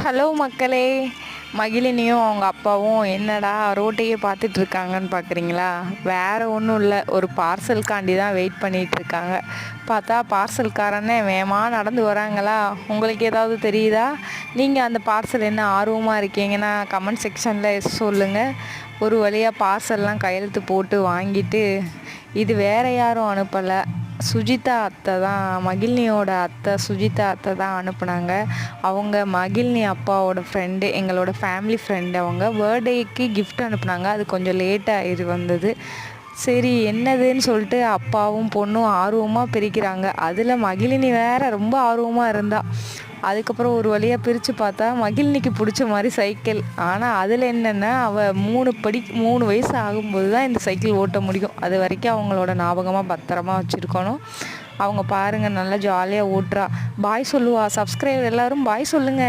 Hello மக்களே, மகிழினியும் அவங்க அப்பாவும் என்னடா ரோட்டையே பார்த்துட்டு இருக்காங்கன்னு பார்க்குறீங்களா? வேறு ஒன்றும் இல்லை, ஒரு பார்சலுக்காண்டி தான் வெயிட் பண்ணிகிட்டு இருக்காங்க. பார்த்தா பார்சல்காரனே வேகமாக நடந்து வராங்களா? உங்களுக்கு ஏதாவது தெரியுதா? நீங்கள் அந்த பார்சல் என்ன ஆர்வமாக இருக்கீங்கன்னா கமெண்ட் செக்ஷனில் சொல்லுங்கள். ஒரு வழியாக பார்சல்லாம் கையெழுத்து போட்டு வாங்கிட்டு, இது வேறு யாரும் அனுப்பலை, சுஜிதா அத்தை தான், மகிழினியோட அத்தை சுஜிதா அத்தை தான் அனுப்புனாங்க. அவங்க மகிழினி அப்பாவோட ஃப்ரெண்டு, எங்களோட ஃபேமிலி ஃப்ரெண்டு. அவங்க பர்த்டேக்கு கிஃப்ட் அனுப்புனாங்க. அது கொஞ்சம் லேட்டாக வந்தது. சரி என்னதுன்னு சொல்லிட்டு அப்பாவும் பொண்ணும் ஆர்வமாக பிரிக்கிறாங்க. அதில் மகிழினி வேற ரொம்ப ஆர்வமாக இருந்தா. அதுக்கப்புறம் ஒரு வழியாக பிரித்து பார்த்தா மகிழினிக்கு பிடிச்ச மாதிரி சைக்கிள். ஆனால் அதில் என்னென்னா, அவள் 3 வயசு ஆகும்போது தான் இந்த சைக்கிள் ஓட்ட முடியும். அது வரைக்கும் அவங்களோட ஞாபகமாக பத்திரமா வச்சுருக்கணும். அவங்க பாருங்கள் நல்லா ஜாலியாக ஓட்டுறா. பாய் சொல்லுவா. சப்ஸ்கிரைபர் எல்லோரும் பாய் சொல்லுங்கள்.